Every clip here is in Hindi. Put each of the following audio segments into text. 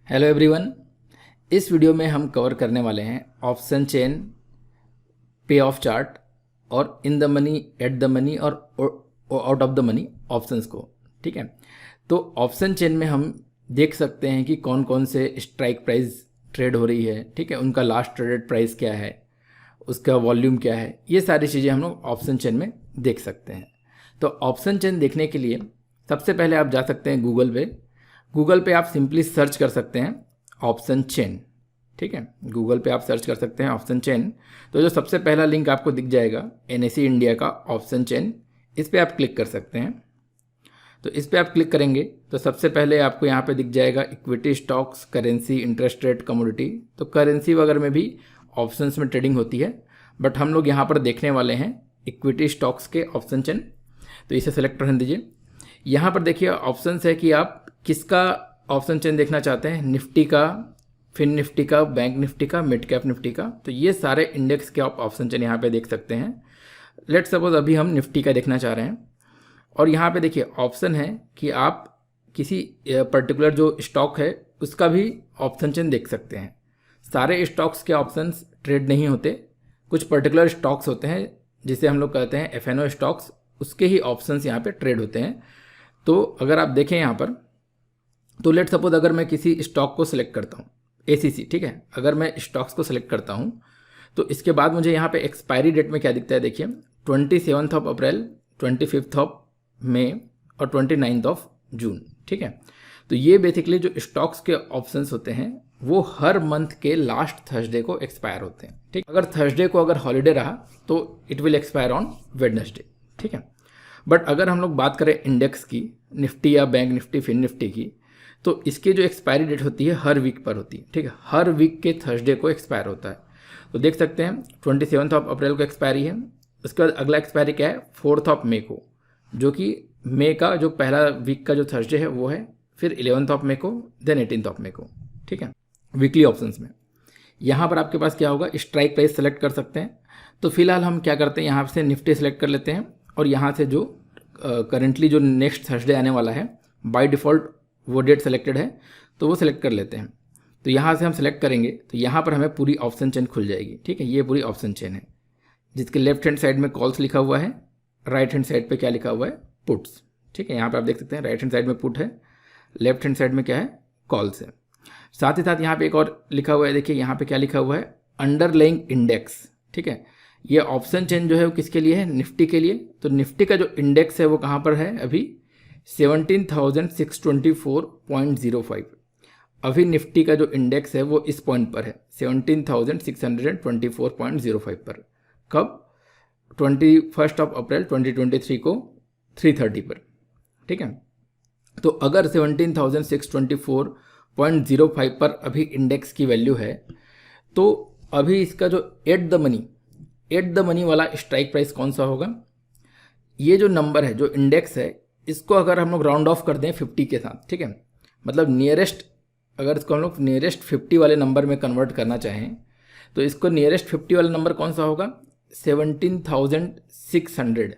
Hello everyone. इस वीडियो में हम कवर करने वाले हैं option chain, payoff chart और in the money, at the money और out of the money options को। ठीक है, तो ऑप्शन चेन में हम देख सकते हैं कि कौन कौन से स्ट्राइक प्राइस ट्रेड हो रही है। ठीक है, उनका लास्ट ट्रेडेड प्राइस क्या है, उसका वॉल्यूम क्या है, ये सारी चीज़ें हम लोग ऑप्शन चेन में देख सकते हैं। तो ऑप्शन चेन देखने के लिए सबसे पहले आप जा सकते हैं गूगल पे आप सिंपली सर्च कर सकते हैं ऑप्शन चेन। ठीक है, गूगल पे आप सर्च कर सकते हैं ऑप्शन चेन। तो जो सबसे पहला लिंक आपको दिख जाएगा NSE इंडिया का ऑप्शन चेन, इस पर आप क्लिक कर सकते हैं। तो इस पर आप क्लिक करेंगे तो सबसे पहले आपको यहाँ पे दिख जाएगा equity, stocks, currency, interest rate, commodity. तो करेंसी वगैरह में भी ऑप्शंस में ट्रेडिंग होती है, बट हम लोग यहाँ पर देखने वाले हैं इक्विटी स्टॉक्स के ऑप्शन चेन। तो इसे सेलेक्ट करने दीजिए। यहाँ पर देखिए ऑप्शंस है कि आप किसका ऑप्शन चेन देखना चाहते हैं, निफ्टी का, फिन निफ्टी का, बैंक निफ्टी का, मिड कैप निफ्टी का। तो ये सारे इंडेक्स के आप ऑप्शन चेन यहाँ पे देख सकते हैं। लेट सपोज अभी हम निफ्टी का देखना चाह रहे हैं और यहाँ पे देखिए ऑप्शन है कि आप किसी पर्टिकुलर जो स्टॉक है उसका भी ऑप्शन चेन देख सकते हैं। सारे स्टॉक्स के ऑप्शंस ट्रेड नहीं होते, कुछ पर्टिकुलर स्टॉक्स होते हैं जिसे हम लोग कहते हैं FNO स्टॉक्स, उसके ही ऑप्शंस यहाँ पे ट्रेड होते हैं। तो अगर आप देखें यहाँ पर, तो लेट सपोज अगर मैं किसी स्टॉक को सिलेक्ट करता हूँ ACC, ठीक है, अगर मैं स्टॉक्स को सिलेक्ट करता हूँ तो इसके बाद मुझे यहाँ पे एक्सपायरी डेट में क्या दिखता है, देखिए 27 अप्रैल, 25 मई और 29 जून। ठीक है, तो ये बेसिकली जो स्टॉक्स के ऑप्शंस होते हैं वो हर मंथ के लास्ट थर्सडे को एक्सपायर होते हैं। ठीक, अगर थर्सडे को अगर हॉलीडे रहा तो it will expire on Wednesday. ठीक है, बट अगर हम लोग बात करें इंडेक्स की, निफ्टी या बैंक निफ्टी, फिन निफ्टी की, तो इसकी जो एक्सपायरी डेट होती है हर वीक पर होती है। ठीक है, हर वीक के थर्सडे को एक्सपायर होता है। तो देख सकते हैं 27 अप्रैल को एक्सपायरी है। उसके बाद अगला एक्सपायरी क्या है, 4 मई को, जो कि मई का जो पहला वीक का जो थर्सडे है वो है। फिर 11 मई को, देन 18 मई को। ठीक है, वीकली ऑप्शंस में यहाँ पर आपके पास क्या होगा, स्ट्राइक प्राइस सेलेक्ट कर सकते हैं। तो फिलहाल हम क्या करते हैं, यहाँ से निफ्टी सेलेक्ट कर लेते हैं और यहाँ से जो करेंटली जो नेक्स्ट थर्सडे आने वाला है बाय डिफ़ॉल्ट वो डेट सेलेक्टेड है तो वो सिलेक्ट कर लेते हैं। तो यहाँ से हम सेलेक्ट करेंगे तो यहाँ पर हमें पूरी ऑप्शन चेन खुल जाएगी। ठीक है, ये पूरी ऑप्शन चेन है जिसके लेफ्ट हैंड साइड में कॉल्स लिखा हुआ है, राइट हैंड साइड पे क्या लिखा हुआ है, पुट्स। ठीक है, यहाँ पर आप देख सकते हैं राइट हैंड साइड में पुट है, लेफ्ट हैंड साइड में क्या है, कॉल्स है। साथ ही साथ यहाँ पे एक और लिखा हुआ है, देखिए यहाँ पे क्या लिखा हुआ है, अंडरलाइंग इंडेक्स। ठीक है, ये ऑप्शन चेन जो है वो किसके लिए है, निफ्टी के लिए। तो निफ्टी का जो इंडेक्स है वो कहाँ पर है, अभी 17,624.05। अभी निफ्टी का जो इंडेक्स है वो इस पॉइंट पर है 17,624.05 पर। कब, 21 अप्रैल 2023 को 3:30 पर। ठीक है, तो अगर 17,624.05 पर अभी इंडेक्स की वैल्यू है तो अभी इसका जो एट द मनी वाला स्ट्राइक प्राइस कौन सा होगा, ये जो नंबर है, जो इंडेक्स है, इसको अगर हम लोग राउंड ऑफ कर दें 50 के साथ। ठीक है, मतलब नियरेस्ट, अगर इसको हम लोग नियरेस्ट 50 वाले नंबर में कन्वर्ट करना चाहें तो इसको नियरेस्ट 50 वाला नंबर कौन सा होगा, 17,600।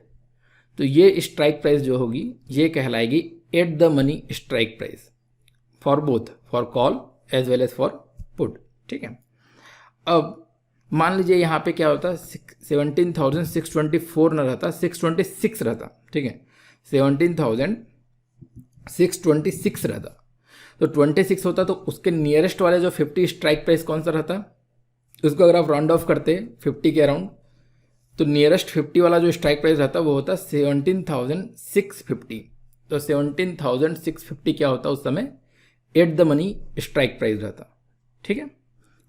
तो ये स्ट्राइक प्राइस जो होगी ये कहलाएगी at the money strike price for both, for call as well as for put. ठीक है, अब मान लीजिए यहाँ पे क्या होता, 17,624 न रहता, 626 रहता। ठीक है, 17,626 रहता तो 26 होता तो उसके नियरेस्ट वाले जो 50 स्ट्राइक प्राइस कौन सा रहता, उसको अगर आप राउंड ऑफ करते 50 के अराउंड तो नियरेस्ट 50 वाला जो स्ट्राइक प्राइस रहता वो होता 17,650। तो 17,650 क्या होता उस समय, eight the money strike price रहता। ठीक है,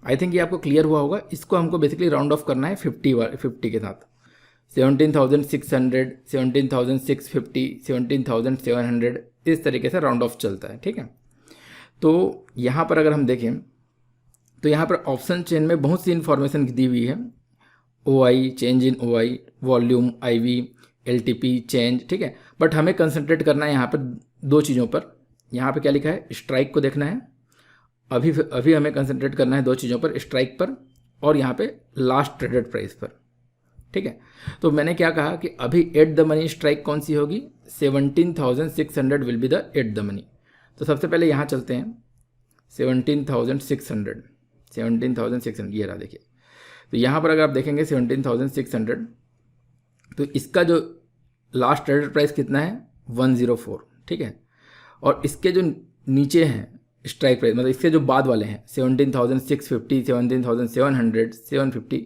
आई थिंक ये आपको क्लियर हुआ होगा। इसको हमको बेसिकली राउंड ऑफ करना है 50 के साथ, 17,600, 17,650, 17,700, इस तरीके से राउंड ऑफ चलता है। ठीक है, तो यहाँ पर अगर हम देखें तो यहाँ पर ऑप्शन चेन में बहुत सी इन्फॉर्मेशन दी हुई है, OI, change in OI, volume, IV, LTP, change. ठीक है, बट हमें कंसंट्रेट करना है यहाँ पर दो चीज़ों पर। यहाँ पे क्या लिखा है, स्ट्राइक को देखना है, अभी हमें कंसंट्रेट करना है दो चीज़ों पर, स्ट्राइक पर और यहाँ पे लास्ट ट्रेडेड प्राइस पर। ठीक है, तो मैंने क्या कहा कि अभी एट द मनी स्ट्राइक कौन सी होगी, 17,600 will be the eight the money. तो सबसे पहले यहाँ चलते हैं, 17,600, 17,600 ये रहा देखिए। तो यहाँ पर अगर आप देखेंगे 17,600, तो इसका जो लास्ट ट्रेडेड प्राइस कितना है 104, ठीक है। और इसके जो नीचे हैं स्ट्राइक प्राइस, मतलब इसके जो बाद वाले हैं 17,650, 17,700, 750,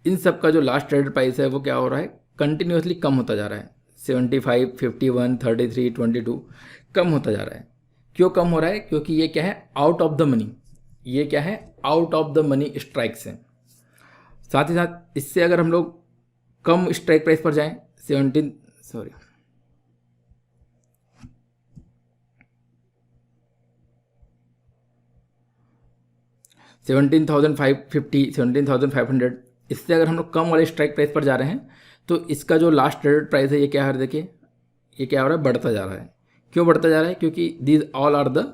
इन सब का जो लास्ट ट्रेडेड प्राइस है वो क्या हो रहा है, कंटिन्यूसली कम होता जा रहा है। 75, 51, 33, 22 कम होता जा रहा है। क्यों कम हो रहा है? क्योंकि ये क्या है, आउट ऑफ द मनी, ये क्या है, out of the money strikes हैं। साथ ही साथ इससे अगर हम लोग कम स्ट्राइक प्राइस पर जाएं 17,550, 17,500, इससे अगर हम लोग कम वाले स्ट्राइक प्राइस पर जा रहे हैं तो इसका जो लास्ट ट्रेडेड प्राइस है ये क्या है, देखिए ये क्या हो रहा है, बढ़ता जा रहा है। क्यों बढ़ता जा रहा है? क्योंकि these all are the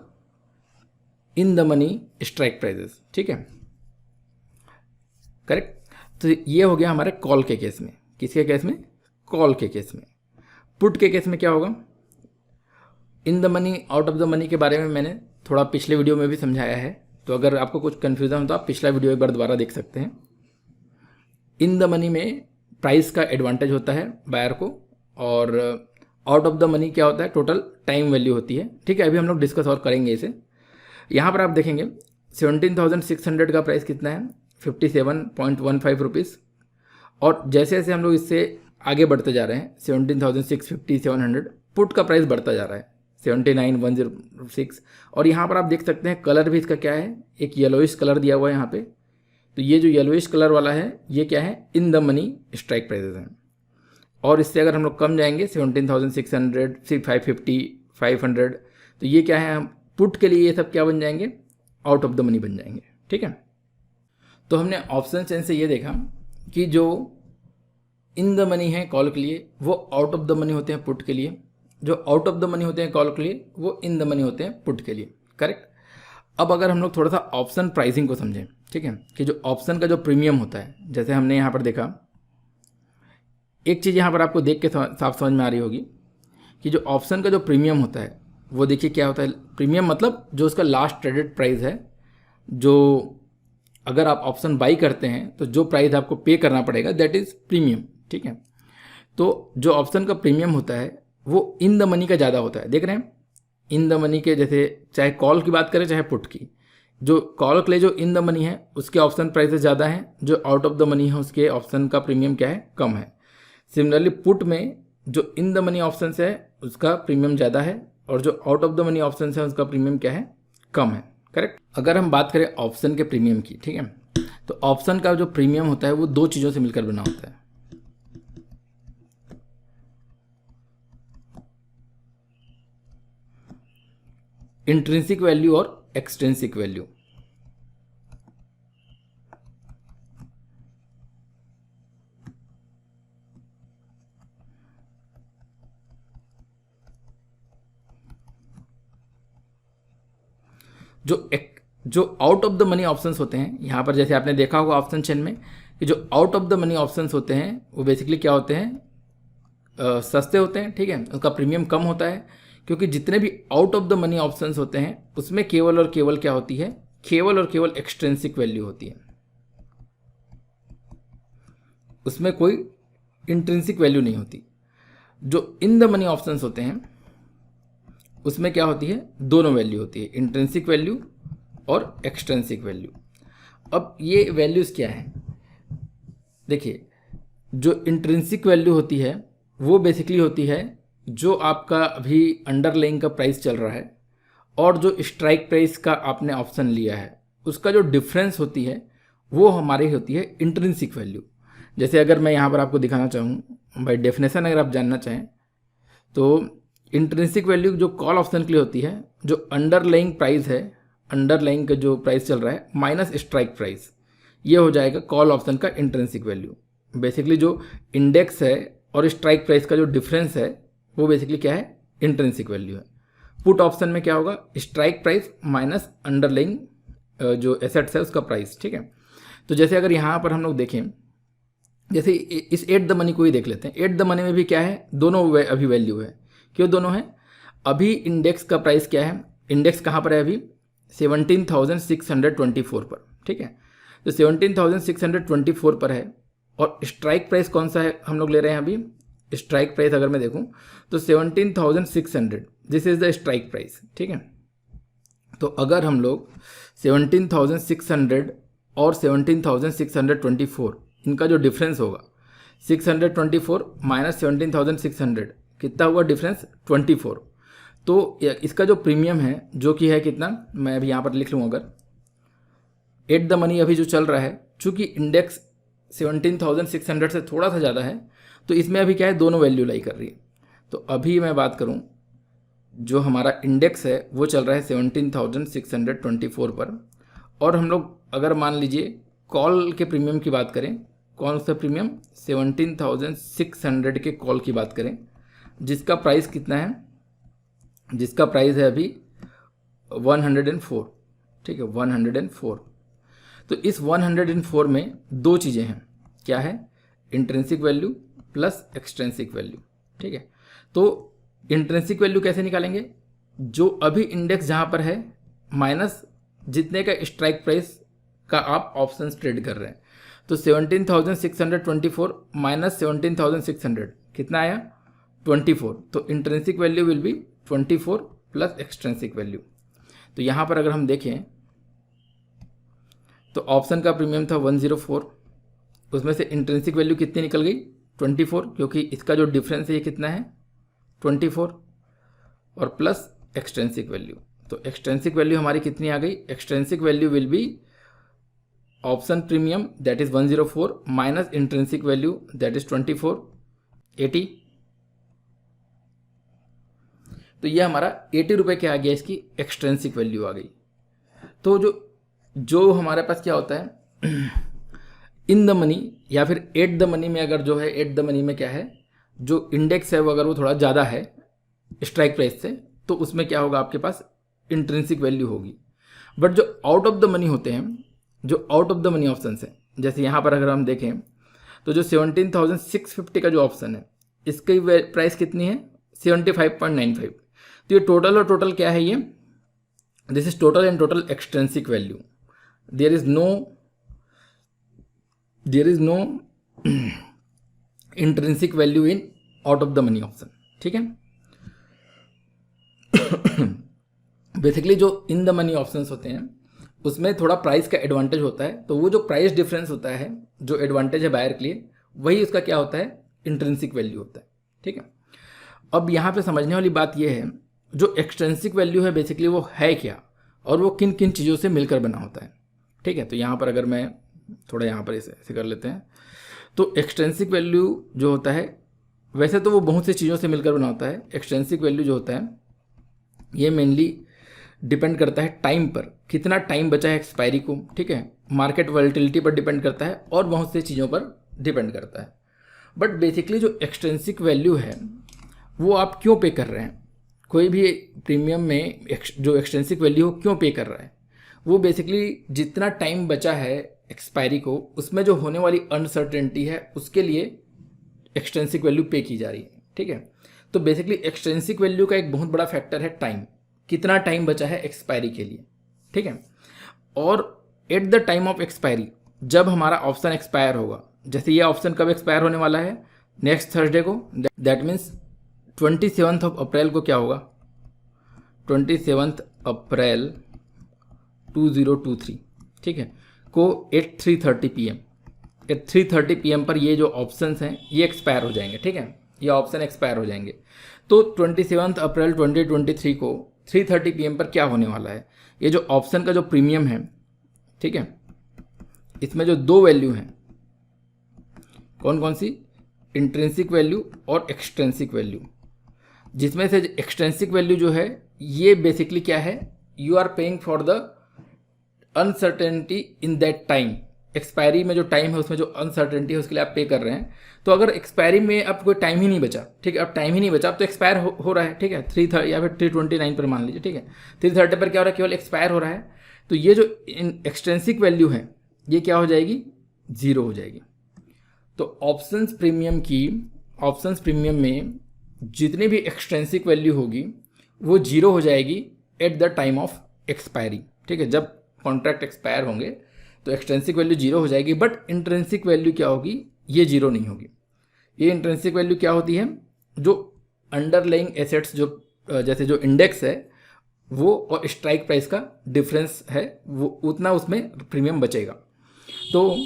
in the money strike prices, ठीक है, करेक्ट। तो ये हो गया हमारे कॉल के केस में। किसके केस में? कॉल के केस में। पुट के केस में क्या होगा? इन the money, out of the money के बारे में मैंने थोड़ा पिछले वीडियो में भी समझाया है, तो अगर आपको कुछ कन्फ्यूज़न हो तो आप पिछला वीडियो एक बार दोबारा देख सकते हैं। इन द मनी में प्राइस का एडवांटेज होता है बायर को, और आउट ऑफ द मनी क्या होता है, टोटल टाइम वैल्यू होती है, ठीक है। अभी हम लोग डिस्कस और करेंगे इसे। यहाँ पर आप देखेंगे 17,600 का प्राइस कितना है, 57.15 रुपीज़। और जैसे जैसे हम लोग इससे आगे बढ़ते जा रहे हैं 17,650, 700, पुट का प्राइस बढ़ता जा रहा है 79,106। और यहाँ पर आप देख सकते हैं कलर भी इसका क्या है, एक येलोइश कलर दिया हुआ है यहाँ पे। तो ये जो येलोइश कलर वाला है ये क्या है, इन द मनी स्ट्राइक प्राइसेस हैं। और इससे अगर हम लोग कम जाएंगे 17,600, 550, 500, तो ये क्या है, पुट के लिए ये सब क्या बन जाएंगे, आउट ऑफ द मनी बन जाएंगे, ठीक है। तो हमने ऑप्शन चेन से ये देखा कि जो इन द मनी है कॉल के लिए वो आउट ऑफ द मनी होते हैं पुट के लिए, जो आउट ऑफ द मनी होते हैं कॉल के लिए वो इन द मनी होते हैं पुट के लिए, करेक्ट। अब अगर हम लोग थोड़ा सा ऑप्शन प्राइसिंग को समझें, ठीक है, कि जो ऑप्शन का जो प्रीमियम होता है, जैसे हमने यहाँ पर देखा, एक चीज़ यहाँ पर आपको देख के साफ समझ में आ रही होगी कि जो ऑप्शन का जो प्रीमियम होता है वो देखिए क्या होता है। प्रीमियम मतलब जो उसका लास्ट ट्रेडेड प्राइस है, जो अगर आप ऑप्शन बाई करते हैं तो जो प्राइस आपको पे करना पड़ेगा दैट इज़ प्रीमियम, ठीक है। तो जो ऑप्शन का प्रीमियम होता है वो इन द मनी का ज़्यादा होता है। देख रहे हैं इन द मनी के, जैसे चाहे कॉल की बात करें चाहे पुट की, जो कॉल के लिए जो इन द मनी है उसके ऑप्शन प्राइसेस ज़्यादा हैं, जो आउट ऑफ द मनी है उसके ऑप्शन का प्रीमियम क्या है, कम है। सिमिलरली पुट में जो इन द मनी ऑप्शन है उसका प्रीमियम ज़्यादा है, और जो out of the money option है उसका प्रीमियम क्या है, कम है, करेक्ट। अगर हम बात करें ऑप्शन के प्रीमियम की, ठीक है, तो ऑप्शन का जो प्रीमियम होता है वो दो चीज़ों से मिलकर बना होता है। इंट्रिंसिक वैल्यू और एक्सट्रिंसिक वैल्यू। जो out of the money options होते हैं, यहाँ पर जैसे आपने देखा होगा ऑप्शन चेन में कि जो out of the money options होते हैं वो बेसिकली क्या होते हैं, सस्ते होते हैं, ठीक है, उसका प्रीमियम कम होता है। क्योंकि जितने भी out of the money options होते हैं उसमें केवल और केवल क्या होती है, केवल और केवल एक्सट्रिंसिक वैल्यू होती है, उसमें कोई इंट्रिंसिक वैल्यू नहीं होती। जो इन द मनी ऑप्शंस होते हैं उसमें क्या होती है, दोनों वैल्यू होती है, इंट्रिंसिक वैल्यू और एक्सट्रिंसिक वैल्यू। अब ये वैल्यूज़ क्या है, देखिए जो इंट्रिंसिक वैल्यू होती है वो बेसिकली होती है जो आपका अभी अंडरलाइंग का प्राइस चल रहा है और जो स्ट्राइक प्राइस का आपने ऑप्शन लिया है उसका जो डिफरेंस होती है वो हमारी होती है इंट्रिंसिक वैल्यू। जैसे अगर मैं यहाँ पर आपको दिखाना चाहूँ बाय डेफिनेशन, अगर आप जानना चाहें तो इंट्रिंसिक वैल्यू जो कॉल ऑप्शन के लिए होती है, जो अंडरलाइंग प्राइस है, अंडरलाइंग का जो प्राइस चल रहा है माइनस स्ट्राइक प्राइस, ये हो जाएगा कॉल ऑप्शन का इंट्रिंसिक वैल्यू। बेसिकली जो इंडेक्स है और स्ट्राइक प्राइस का जो डिफरेंस है वो बेसिकली क्या है, इंट्रिंसिक वैल्यू है। पुट ऑप्शन में क्या होगा, स्ट्राइक प्राइस माइनस अंडरलाइंग जो एसेट्स है उसका प्राइस, ठीक है। तो जैसे अगर यहाँ पर हम लोग देखें, जैसे इस एट द मनी को ही देख लेते हैं, एट द मनी में भी क्या है, दोनों अभी वैल्यू है। क्यों दोनों है, अभी इंडेक्स का प्राइस क्या है, इंडेक्स कहाँ पर है अभी 17,624 पर, ठीक है। तो 17,624 पर है और स्ट्राइक प्राइस कौन सा है हम लोग ले रहे हैं अभी, स्ट्राइक प्राइस अगर मैं देखूं तो 17,600, this is the strike price, ठीक है। तो अगर हम लोग 17,600 और 17,624 इनका जो डिफरेंस होगा 624 माइनस 17,600 कितना हुआ डिफरेंस 24। तो इसका जो प्रीमियम है जो कि है कितना, मैं अभी यहाँ पर लिख लूँ, अगर एट द मनी अभी जो चल रहा है, चूँकि इंडेक्स 17,600 से थोड़ा सा ज़्यादा है तो इसमें अभी क्या है दोनों वैल्यू लाई कर रही है। तो अभी मैं बात करूँ जो हमारा इंडेक्स है वो चल रहा है 17,624 पर, और हम लोग अगर मान लीजिए कॉल के प्रीमियम की बात करें, कौन सा प्रीमियम 17,600 के कॉल की बात करें, जिसका प्राइस कितना है, जिसका प्राइस है अभी 104, ठीक है 104। तो इस 104 में दो चीज़ें हैं, क्या है, intrinsic value plus extrinsic value, ठीक है। तो इंट्रिंसिक वैल्यू कैसे निकालेंगे, जो अभी इंडेक्स जहाँ पर है माइनस जितने का स्ट्राइक प्राइस का आप ऑप्शन ट्रेड कर रहे हैं। तो 17,624 माइनस 17,600 कितना आया 24। तो intrinsic value will be 24 plus extrinsic value. तो यहाँ पर अगर हम देखें तो ऑप्शन का प्रीमियम था 104, उसमें से इंट्रिंसिक वैल्यू कितनी निकल गई 24, क्योंकि इसका जो डिफरेंस है ये कितना है 24, और प्लस एक्सट्रिंसिक वैल्यू। तो एक्सट्रिंसिक वैल्यू हमारी कितनी आ गई, extrinsic value will be option premium that is 104 minus intrinsic value that is 24, 80। तो ये हमारा 80 रुपये क्या आ गया, इसकी एक्सट्रिंसिक वैल्यू आ गई। तो जो हमारे पास क्या होता है इन द मनी या फिर एट द मनी में, अगर जो है एट द मनी में क्या है, जो इंडेक्स है वो अगर वो थोड़ा ज़्यादा है स्ट्राइक प्राइस से, तो उसमें क्या होगा आपके पास इंट्रिंसिक वैल्यू होगी। बट जो आउट ऑफ द मनी होते हैं, जो out of the money option है, जैसे यहाँ पर अगर हम देखें तो जो 17,650 का जो ऑप्शन है इसकी प्राइस कितनी है 75.95। तो ये टोटल और टोटल क्या है, ये this is total and total extrinsic value. There is no intrinsic value in out of the money option, ठीक है। बेसिकली जो इन द मनी ऑप्शंस होते हैं उसमें थोड़ा प्राइस का एडवांटेज होता है, तो वो जो प्राइस डिफरेंस होता है, जो एडवांटेज है बायर के लिए, वही उसका क्या होता है इंट्रिंसिक वैल्यू होता है, ठीक है। अब यहाँ पे समझने वाली बात ये है, जो एक्सट्रिंसिक वैल्यू है बेसिकली वो है क्या और वो किन किन चीज़ों से मिलकर बना होता है, ठीक है। तो यहाँ पर अगर मैं थोड़ा यहाँ पर ऐसे कर लेते हैं, तो एक्सट्रिंसिक वैल्यू जो होता है वैसे तो वो बहुत सी चीज़ों से मिलकर बना होता है। एक्सट्रिंसिक वैल्यू जो होता है ये मेनली डिपेंड करता है टाइम पर, कितना टाइम बचा है एक्सपायरी को, ठीक है, मार्केट वॉलेटिलिटी पर डिपेंड करता है और बहुत सी चीज़ों पर डिपेंड करता है। बट बेसिकली जो एक्सट्रिंसिक वैल्यू है वो आप क्यों पे कर रहे हैं, कोई भी प्रीमियम में जो एक्सट्रिंसिक वैल्यू हो क्यों पे कर रहा है, वो बेसिकली जितना टाइम बचा है एक्सपायरी को उसमें जो होने वाली अनसर्टेनिटी है उसके लिए एक्सट्रिंसिक वैल्यू पे की जा रही है, ठीक है। तो बेसिकली एक्सट्रिंसिक वैल्यू का एक बहुत बड़ा फैक्टर है टाइम, कितना टाइम बचा है एक्सपायरी के लिए, ठीक है। और eight the time of expiry, जब हमारा ऑप्शन एक्सपायर होगा, जैसे ये ऑप्शन कब एक्सपायर होने वाला है नेक्स्ट थर्सडे को, दैट मीन्स 27 अप्रैल को क्या होगा 27 अप्रैल 2023, ठीक है, को एट 3:30 PM, एट 3:30 PM पर ये जो ऑप्शंस हैं ये एक्सपायर हो जाएंगे, ठीक है, ये ऑप्शन एक्सपायर हो जाएंगे। तो 27 अप्रैल 2023 को 3:30 PM पर क्या होने वाला है, ये जो ऑप्शन का जो प्रीमियम है, ठीक है, इसमें जो दो वैल्यू हैं कौन कौन सी, इंट्रिंसिक वैल्यू और एक्सट्रिंसिक वैल्यू, जिसमें से एक्सट्रिंसिक वैल्यू जो है ये बेसिकली क्या है, you are paying for the uncertainty in that time, expiry में जो टाइम है उसमें जो अनसर्टेनिटी है उसके लिए आप पे कर रहे हैं। तो अगर एक्सपायरी में अब कोई टाइम ही नहीं बचा, ठीक है, अब टाइम ही नहीं बचा, अब तो एक्सपायर हो रहा है, ठीक है, 3 या फिर 329 पर मान लीजिए, ठीक है, 3:30 पर क्या हो रहा है, केवल एक्सपायर हो रहा है। तो ये जो एक्सट्रिंसिक वैल्यू है ये क्या हो जाएगी, जीरो हो जाएगी। तो ऑप्शंस प्रीमियम में जितनी भी एक्सट्रिंसिक वैल्यू होगी वो जीरो हो जाएगी eight the time of expiry, ठीक है। जब कॉन्ट्रैक्ट एक्सपायर होंगे तो एक्सट्रेंसिक वैल्यू जीरो हो जाएगी, बट इंट्रिंसिक वैल्यू क्या होगी, ये जीरो नहीं होगी। ये इंट्रिंसिक वैल्यू क्या होती है, जो अंडरलाइंग एसेट्स जो जैसे जो इंडेक्स है वो और स्ट्राइक प्राइस का डिफरेंस है, वो उतना उसमें प्रीमियम बचेगा। तो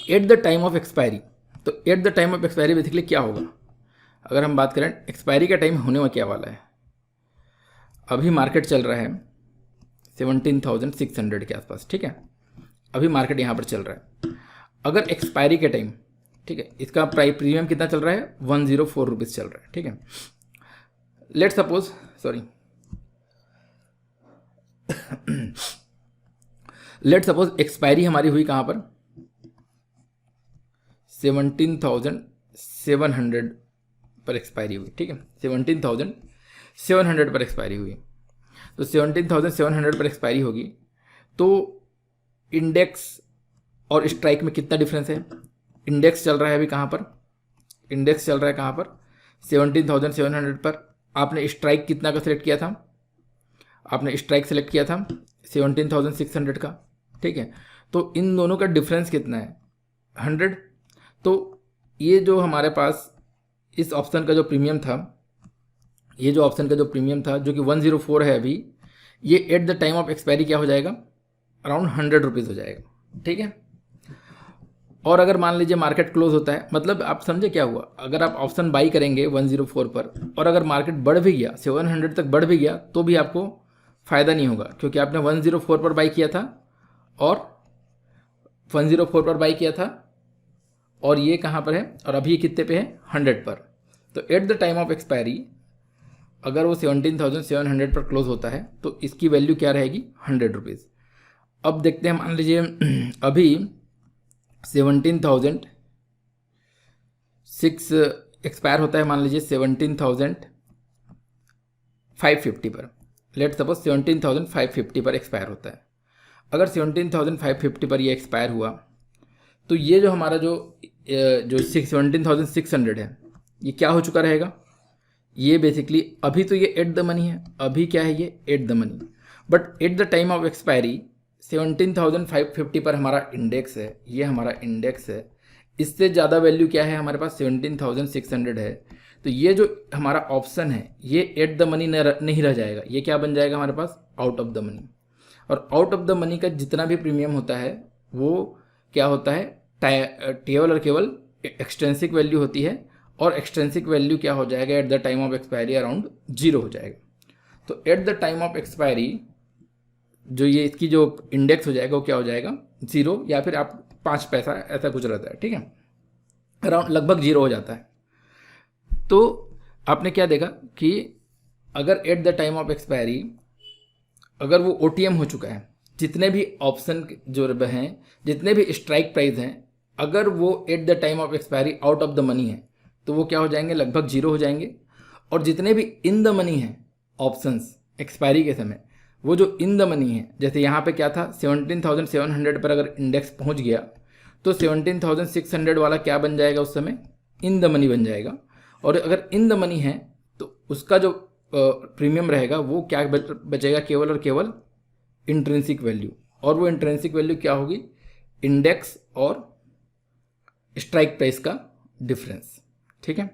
at the time of expiry, तो at the time of expiry basically क्या होगा, अगर हम बात करें एक्सपायरी का टाइम होने में क्या वाला है, अभी मार्केट चल रहा है 17,600 के आसपास, ठीक है। अभी मार्केट यहाँ पर चल रहा है। अगर एक्सपायरी के टाइम, ठीक है, इसका प्राइस प्रीमियम कितना चल रहा है, 104 रुपीज़ चल रहा है, ठीक है। Let suppose, sorry, let suppose expiry हमारी हुई कहाँ पर, 17,700 पर एक्सपायरी हुई, ठीक है। 17,700 पर एक्सपायरी हुई, तो 17,700 पर एक्सपायरी होगी, तो इंडेक्स और स्ट्राइक में कितना डिफरेंस है। इंडेक्स चल रहा है अभी कहाँ पर, इंडेक्स चल रहा है कहाँ पर, 17,700 पर। आपने स्ट्राइक कितना का सिलेक्ट किया था, आपने स्ट्राइक सेलेक्ट किया था 17,600 का, ठीक है। तो इन दोनों का डिफरेंस कितना है, 100। तो ये जो हमारे पास इस ऑप्शन का जो प्रीमियम था, ये जो ऑप्शन का जो प्रीमियम था जो कि 104 है अभी, ये eight the time of expiry क्या हो जाएगा, अराउंड 100 रुपीज़ हो जाएगा, ठीक है। और अगर मान लीजिए मार्केट क्लोज होता है, मतलब आप समझे क्या हुआ, अगर आप ऑप्शन बाई करेंगे 104 पर और अगर मार्केट बढ़ भी गया 700 तक बढ़ भी गया तो भी आपको फ़ायदा नहीं होगा, क्योंकि आपने 104 पर बाई किया था और 104 पर बाई किया था और ये कहाँ पर है, और अभी ये कितने पे है, 100 पर। तो at the time of expiry अगर वो 17,700 पर क्लोज होता है तो इसकी वैल्यू क्या रहेगी, 100 रुपीज़। अब देखते हैं, मान लीजिए अभी 17,006 एक्सपायर होता है, मान लीजिए 17,550 पर, लेट सपोज 17,550 पर एक्सपायर होता है। अगर 17,550 पर ये एक्सपायर हुआ तो ये जो हमारा जो 17,600 है ये क्या हो चुका रहेगा, ये बेसिकली अभी तो ये एट द मनी है, अभी क्या है, ये eight the money, but at the time of expiry 17,550 पर हमारा इंडेक्स है, ये हमारा इंडेक्स है, इससे ज़्यादा वैल्यू क्या है हमारे पास, 17,600 है। तो ये जो हमारा ऑप्शन है ये एट द मनी नहीं रह जाएगा, ये क्या बन जाएगा हमारे पास, आउट ऑफ द मनी। और आउट ऑफ द मनी का जितना भी प्रीमियम होता है वो क्या होता है, केवल और केवल एक्सट्रेंसिक वैल्यू होती है, और एक्सट्रेंसिक वैल्यू क्या हो जाएगा eight the time of expiry, around 0 हो जाएगा। तो at the time of expiry जो ये इसकी जो इंडेक्स हो जाएगा वो क्या हो जाएगा, 0, या फिर आप 5 पैसा ऐसा कुछ रहता है, ठीक है, अराउंड लगभग 0 हो जाता है। तो आपने क्या देखा कि अगर eight the time of expiry अगर वो OTM हो चुका है, जितने भी ऑप्शन जो हैं, जितने भी स्ट्राइक प्राइस हैं, अगर वो eight the time of expiry out of the money है तो वो क्या हो जाएंगे, लगभग 0 हो जाएंगे। और जितने भी इन द मनी हैं ऑप्शंस एक्सपायरी के समय, वो जो इन द मनी है, जैसे यहाँ पे क्या था 17,700 पर अगर इंडेक्स पहुँच गया तो 17,600 वाला क्या बन जाएगा उस समय, इन द मनी बन जाएगा। और अगर इन द मनी है तो उसका जो प्रीमियम रहेगा वो क्या बचेगा, केवल और केवल इंट्रिंसिक वैल्यू। और वो इंट्रिंसिक वैल्यू क्या होगी, इंडेक्स और स्ट्राइक प्राइस का डिफरेंस, ठीक है।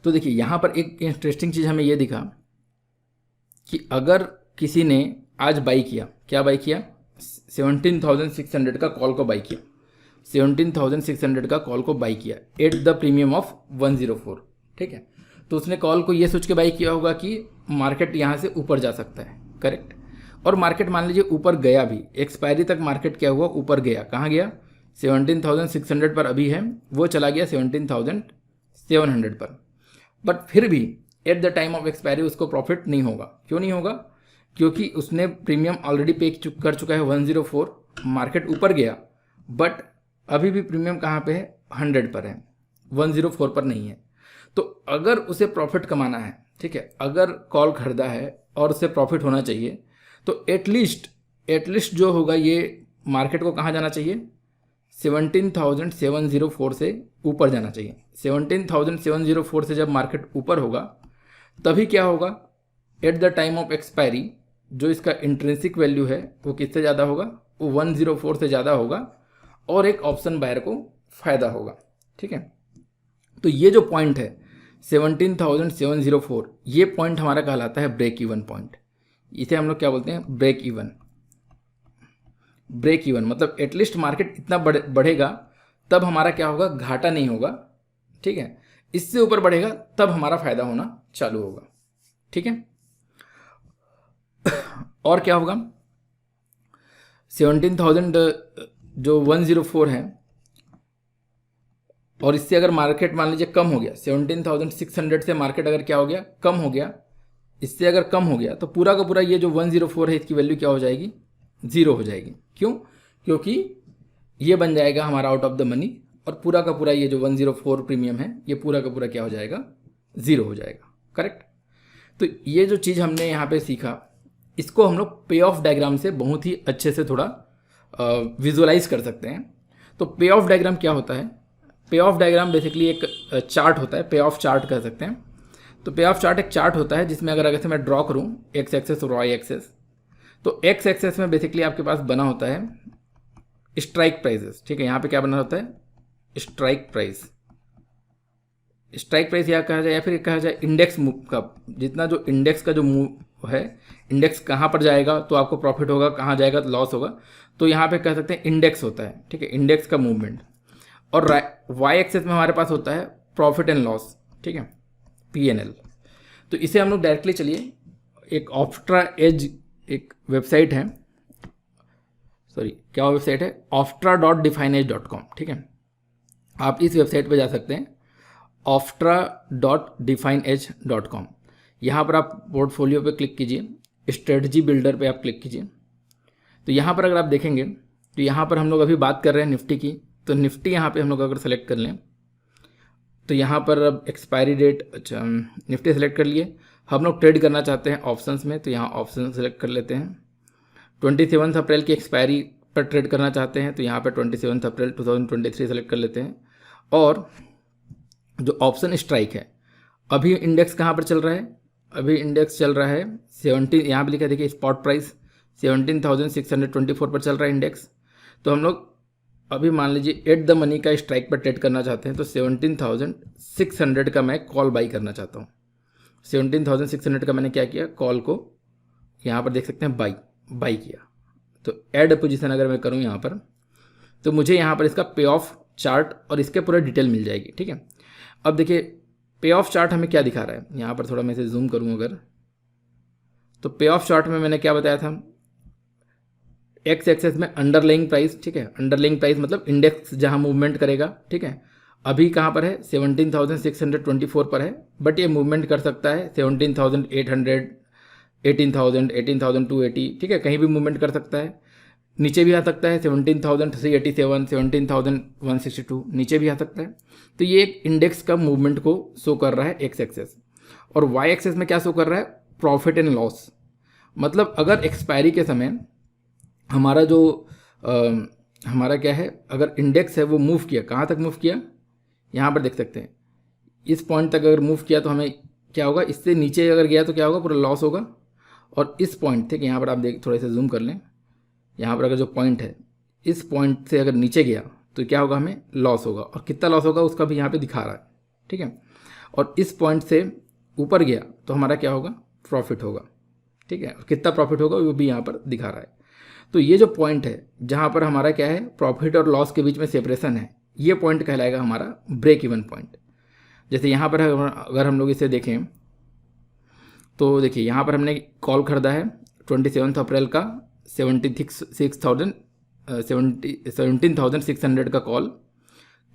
तो देखिए यहाँ पर एक इंटरेस्टिंग चीज़ हमें ये दिखा कि अगर किसी ने आज बाई किया, क्या बाई किया, 17,600 का कॉल को बाई किया, 17,600 का कॉल को बाई किया एट द प्रीमियम ऑफ 104, ठीक है। तो उसने कॉल को ये सोच के बाई किया होगा कि मार्केट यहाँ से ऊपर जा सकता है, करेक्ट। और मार्केट मान लीजिए ऊपर गया भी, एक्सपायरी तक मार्केट क्या हुआ, ऊपर गया, कहाँ गया, 17,600 पर अभी है, वो चला गया 17,700 पर। बट फिर भी eight the time of expiry उसको प्रॉफिट नहीं होगा। क्यों नहीं होगा, क्योंकि उसने प्रीमियम ऑलरेडी पे कर चुका है 104, मार्केट ऊपर गया बट अभी भी प्रीमियम कहाँ पे है, 100 पर है, 104 पर नहीं है। तो अगर उसे प्रॉफिट कमाना है, ठीक है, अगर कॉल खरीदा है और उसे प्रॉफिट होना चाहिए तो एटलीस्ट जो होगा ये मार्केट को कहाँ जाना चाहिए, 17,704 से ऊपर जाना चाहिए। 17,704 से जब मार्केट ऊपर होगा तभी क्या होगा, eight the time of expiry जो इसका इंट्रिंसिक वैल्यू है वो किससे ज़्यादा होगा, वो 104 से ज़्यादा होगा और एक ऑप्शन बायर को फ़ायदा होगा। ठीक है, तो ये जो पॉइंट है 17,704, ये पॉइंट हमारा कहलाता है ब्रेक इवन पॉइंट। इसे हम लोग क्या बोलते हैं, ब्रेक इवन। ब्रेक इवन मतलब एटलीस्ट मार्केट इतना बढ़ेगा तब हमारा क्या होगा, घाटा नहीं होगा। ठीक है, इससे ऊपर बढ़ेगा तब हमारा फायदा होना चालू होगा। ठीक है, और क्या होगा, 17,000 जो 104 है और इससे अगर मार्केट मान लीजिए कम हो गया, 17,600 से मार्केट अगर क्या हो गया, कम हो गया, इससे अगर कम हो गया तो पूरा का पूरा ये जो 104 है इसकी वैल्यू क्या हो जाएगी, 0 हो जाएगी। क्यों, क्योंकि ये बन जाएगा हमारा आउट ऑफ द मनी और पूरा का पूरा ये जो 104 प्रीमियम है ये पूरा का पूरा क्या हो जाएगा, 0 हो जाएगा। करेक्ट। तो ये जो चीज़ हमने यहाँ पे सीखा इसको हम लोग पे ऑफ डायग्राम से बहुत ही अच्छे से थोड़ा विजुअलाइज कर सकते हैं। तो पे ऑफ डायग्राम क्या होता है, पे ऑफ डायग्राम बेसिकली एक चार्ट होता है, पे ऑफ चार्ट कह सकते हैं। तो पे ऑफ चार्ट एक चार्ट होता है जिसमें अगर से मैं ड्रॉ करूँ एक्स एक्सेस और वाई एक्सेस, तो एक्स एक्सेस में बेसिकली आपके पास बना होता है स्ट्राइक प्राइजेस। ठीक है, यहाँ पे क्या बना होता है, स्ट्राइक प्राइस। स्ट्राइक प्राइस या कहा जाए या फिर कहा जाए इंडेक्स मूव का, जितना जो इंडेक्स का जो मूव है, इंडेक्स कहाँ पर जाएगा तो आपको प्रॉफिट होगा, कहाँ जाएगा तो लॉस होगा, तो यहाँ पे कह सकते हैं इंडेक्स होता है। ठीक है, इंडेक्स का मूवमेंट। और वाई एक्सेस में हमारे पास होता है प्रॉफिट एंड लॉस। ठीक है, PNL। तो इसे हम लोग डायरेक्टली चलिए एक ऑफ्ट्रा एज एक वेबसाइट है, सॉरी क्या वेबसाइट है, oftra.defineedge.com। ठीक है, आप इस वेबसाइट पे जा सकते हैं oftra.defineedge.com। यहाँ पर आप पोर्टफोलियो पे क्लिक कीजिए, स्ट्रेटजी बिल्डर पे आप क्लिक कीजिए। तो यहाँ पर अगर आप देखेंगे तो यहाँ पर हम लोग अभी बात कर रहे हैं निफ्टी की, तो निफ्टी यहाँ पे हम लोग अगर सेलेक्ट कर लें तो यहाँ पर अब एक्सपायरी डेट, अच्छा निफ्टी सेलेक्ट कर लिए, हम लोग ट्रेड करना चाहते हैं ऑप्शंस में, तो यहाँ ऑप्शन सेलेक्ट कर लेते हैं। 27 अप्रैल की एक्सपायरी पर ट्रेड करना चाहते हैं तो यहाँ पर 27 अप्रैल 2023 सेलेक्ट कर लेते हैं। और जो ऑप्शन स्ट्राइक है, अभी इंडेक्स कहाँ पर चल रहा है, अभी इंडेक्स चल रहा है 17, यहाँ पर लिखा देखिए स्पॉट प्राइस 17,624 पर चल रहा है इंडेक्स। तो हम लोग अभी मान लीजिए एट द मनी का स्ट्राइक पर ट्रेड करना चाहते हैं तो 17,600 का मैं कॉल बाई करना चाहता हूँ। 17,600 का मैंने क्या किया, कॉल को यहाँ पर देख सकते हैं बाई किया। तो ऐड पोजीशन अगर मैं करूँ यहाँ पर तो मुझे यहाँ पर इसका पे ऑफ चार्ट और इसके पूरा डिटेल मिल जाएगी। ठीक है, अब देखिए पे ऑफ चार्ट हमें क्या दिखा रहा है, यहाँ पर थोड़ा मैं इसे जूम करूँ अगर, तो पे ऑफ चार्ट में मैंने क्या बताया था, एक्स एक्सेस में अंडरलाइंग प्राइस। ठीक है, अंडरलाइंग प्राइस मतलब इंडेक्स जहाँ मूवमेंट करेगा। ठीक है, अभी कहाँ पर है, 17,624 पर है, बट ये मूवमेंट कर सकता है 17,800, 18,000, 18,280। ठीक है, कहीं भी मूवमेंट कर सकता है, नीचे भी आ सकता है 17,387, 17,162 नीचे भी आ सकता है। तो ये एक इंडेक्स का मूवमेंट को शो कर रहा है एक्स एक्सेस। और वाई एक्सेस में क्या शो कर रहा है, प्रॉफिट एंड लॉस। मतलब अगर एक्सपायरी के समय हमारा जो हमारा क्या है, अगर इंडेक्स है वो मूव किया, कहाँ तक मूव किया, यहाँ पर देख सकते हैं इस पॉइंट तक अगर मूव किया तो हमें क्या होगा, इससे नीचे अगर गया तो क्या होगा, पूरा लॉस होगा। और इस पॉइंट थे कि यहाँ पर आप देख थोड़े से जूम कर लें, यहाँ पर अगर जो पॉइंट है इस पॉइंट से अगर नीचे गया तो क्या होगा, हमें लॉस होगा। और कितना लॉस होगा उसका भी यहाँ पे दिखा रहा है। ठीक है, और इस पॉइंट से ऊपर गया तो हमारा क्या होगा, प्रॉफिट होगा। ठीक है, और कितना प्रॉफिट होगा वो भी यहाँ पर दिखा रहा है। तो ये जो पॉइंट है जहाँ पर हमारा क्या है, प्रॉफिट और लॉस के बीच में सेपरेशन है, ये पॉइंट कहलाएगा हमारा ब्रेक इवन पॉइंट। जैसे यहाँ पर अगर हम लोग इसे देखें तो देखिए यहाँ पर हमने कॉल खरीदा है 27 अप्रैल का 17,600 का call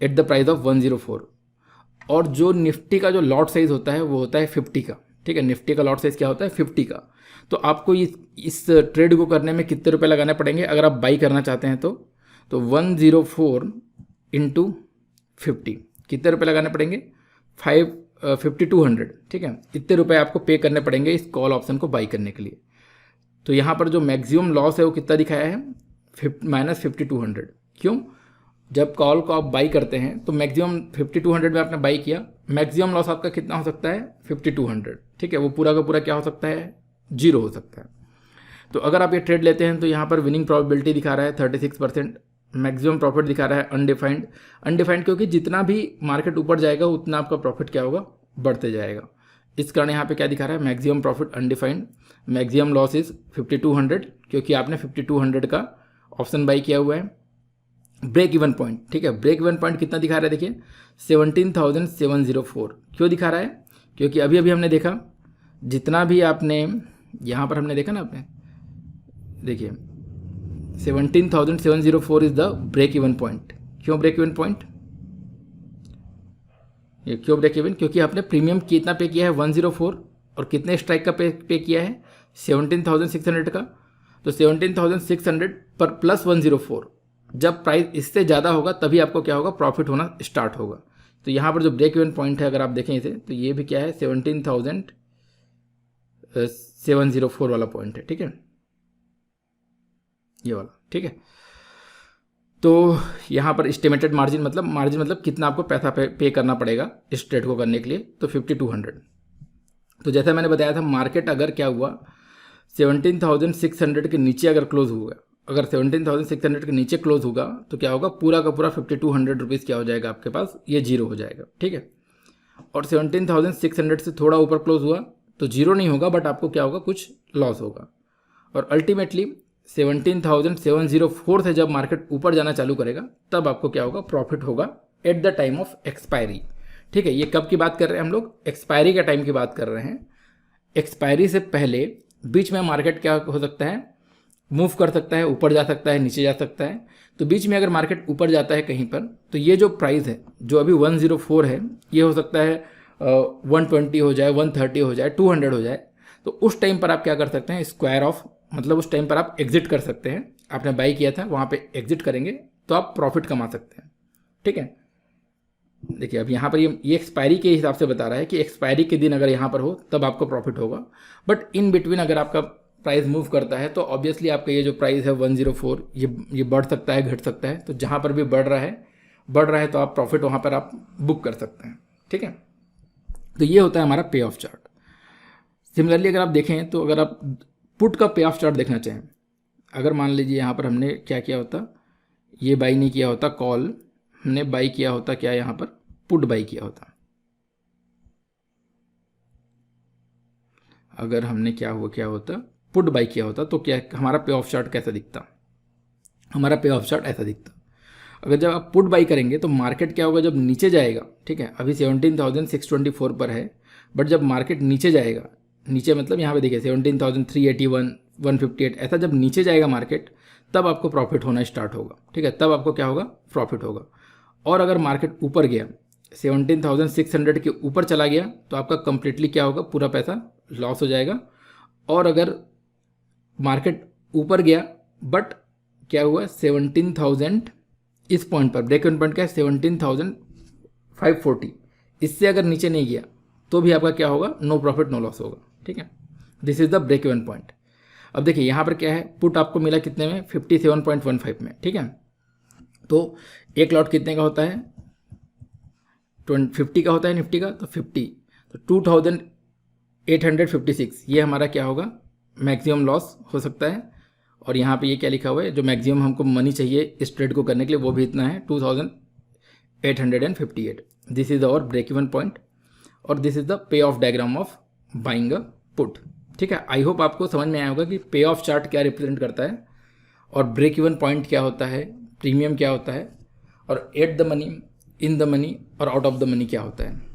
at the price of 104। और जो निफ्टी का जो लॉट साइज़ होता है वो होता है 50 का। ठीक है, निफ्टी का लॉट साइज़ क्या होता है, 50 का। तो आपको इस ट्रेड को करने में कितने रुपए लगाने पड़ेंगे अगर आप बाई करना चाहते हैं तो 104 इंटू 50 कितने रुपए लगाने पड़ेंगे, 5,200। ठीक है, इतने रुपए आपको पे करने पड़ेंगे इस कॉल ऑप्शन को बाई करने के लिए। तो यहाँ पर जो मैक्सिमम लॉस है वो कितना दिखाया है, -5,200। क्यों, जब कॉल को आप बाई करते हैं तो मैक्सिमम 5,200 में आपने बाई किया, मैक्सिमम लॉस आपका कितना हो सकता है, 5,200। ठीक है, वो पूरा का पूरा क्या हो सकता है, 0 हो सकता है। तो अगर आप ये ट्रेड लेते हैं तो यहाँ पर विनिंग प्रोबेबिलिटी दिखा रहा है 36%, मैक्सिमम प्रॉफिट दिखा रहा है अनडिफाइंड। अनडिफाइंड क्योंकि जितना भी मार्केट ऊपर जाएगा उतना आपका प्रॉफिट क्या होगा, बढ़ते जाएगा। इस कारण यहाँ पे क्या दिखा रहा है, maximum profit undefined, maximum loss is 5200 क्योंकि आपने 5200 का ऑप्शन बाई किया हुआ है। ब्रेक इवन पॉइंट, ठीक है, ब्रेक इवन पॉइंट कितना दिखा रहा है, देखिए 17,704। क्यों दिखा रहा है, क्योंकि अभी अभी हमने देखा जितना भी आपने यहाँ पर हमने देखा ना, आपने देखिए 17,704 is the break even point. क्यों ब्रेक इवन पॉइंट, ये क्यों ब्रेक इवन, क्योंकि आपने प्रीमियम कितना पे किया है 104 और कितने स्ट्राइक का पे किया है 17,600 का। तो 17,600 पर प्लस 104, जब प्राइस इससे ज़्यादा होगा तभी आपको क्या होगा, प्रॉफिट होना स्टार्ट होगा। तो यहाँ पर जो ब्रेक इवन पॉइंट है अगर आप देखें इसे, तो ये भी क्या है 17,704 वाला पॉइंट है, ठीक है, ये वाला, ठीक है। तो यहाँ पर एस्टिमेटेड मार्जिन मतलब कितना आपको पैसा पे करना पड़ेगा इस ट्रेड को करने के लिए, तो 5200। तो जैसा मैंने बताया था, मार्केट अगर क्या हुआ 17,600 के नीचे अगर क्लोज हुआ, अगर 17,600 के नीचे क्लोज होगा तो क्या होगा, पूरा का पूरा 5200 रुपीज़ क्या हो जाएगा आपके पास, ये जीरो हो जाएगा, ठीक है। और 17,600 से थोड़ा ऊपर क्लोज हुआ तो जीरो नहीं होगा, बट आपको क्या होगा, कुछ लॉस होगा। और अल्टीमेटली 17,704 से जब मार्केट ऊपर जाना चालू करेगा तब आपको क्या होगा, प्रॉफिट होगा eight the time of expiry, ठीक है। ये कब की बात कर रहे हैं हम लोग, एक्सपायरी का टाइम की बात कर रहे हैं। एक्सपायरी से पहले बीच में मार्केट क्या हो सकता है, मूव कर सकता है, ऊपर जा सकता है, नीचे जा सकता है। तो बीच में अगर मार्केट ऊपर जाता है कहीं पर, तो ये जो प्राइस है जो अभी 104 है, ये हो सकता है 120 हो जाए, 130 हो जाए, 200 हो जाए। तो उस टाइम पर आप क्या कर सकते हैं, स्क्वायर ऑफ, मतलब उस टाइम पर आप एग्जिट कर सकते हैं। आपने बाई किया था वहाँ पे एग्जिट करेंगे तो आप प्रॉफिट कमा सकते हैं, ठीक है। देखिए अब यहाँ पर ये एक्सपायरी के हिसाब से बता रहा है कि एक्सपायरी के दिन अगर यहाँ पर हो तब आपको प्रॉफिट होगा। बट इन बिटवीन अगर आपका प्राइस मूव करता है तो ऑब्वियसली आपका ये जो प्राइस है 104, ये बढ़ सकता है, घट सकता है। तो जहाँ पर भी बढ़ रहा है तो आप प्रॉफिट वहाँ पर आप बुक कर सकते हैं, ठीक है। तो ये होता है हमारा पे ऑफ चार्ट। सिमिलरली अगर आप देखें तो अगर आप पुट का पे ऑफ चार्ट देखना चाहें, अगर मान लीजिए यहाँ पर हमने क्या किया होता, ये बाई नहीं किया होता कॉल, हमने बाई किया होता क्या, यहाँ पर पुट बाई किया होता। अगर हमने क्या होता पुट बाई किया होता तो क्या हमारा पे ऑफ चार्ट कैसा दिखता, हमारा पे ऑफ चार्ट ऐसा दिखता। अगर जब आप पुट बाई करेंगे तो मार्केट क्या होगा, जब नीचे जाएगा, ठीक है, अभी 17,624 पर है, बट जब मार्केट नीचे जाएगा, नीचे मतलब यहाँ पे देखिए 17,381, 158, ऐसा जब नीचे जाएगा मार्केट तब आपको प्रॉफिट होना स्टार्ट होगा, ठीक है, तब आपको क्या होगा, प्रॉफिट होगा। और अगर मार्केट ऊपर गया 17,600 के ऊपर चला गया तो आपका कंप्लीटली क्या होगा, पूरा पैसा लॉस हो जाएगा। और अगर मार्केट ऊपर गया बट क्या हुआ 17,000, इस पॉइंट पर ब्रेक इवन पॉइंट क्या है 17,540, इससे अगर नीचे नहीं गया तो भी आपका क्या होगा, नो प्रॉफिट नो लॉस होगा, ठीक है। This is the break even point. अब देखिए यहाँ पर क्या है, पुट आपको मिला कितने में, 57.15 में, ठीक है। तो एक लॉट कितने का होता है, 50 का होता है निफ्टी का, तो 50, तो 2,856, ये हमारा क्या होगा, मैक्सिमम लॉस हो सकता है। और यहाँ पे ये क्या लिखा हुआ है, जो मैक्सिमम हमको मनी चाहिए इस ट्रेड को करने के लिए वो भी इतना है 2,858। This is our break even point और this is the payoff diagram of buying a put, ठीक है। आई होप आपको समझ में आया होगा कि पे ऑफ चार्ट क्या रिप्रेजेंट करता है और ब्रेक इवन पॉइंट क्या होता है, प्रीमियम क्या होता है, और eight the money, in the money और आउट ऑफ द मनी क्या होता है।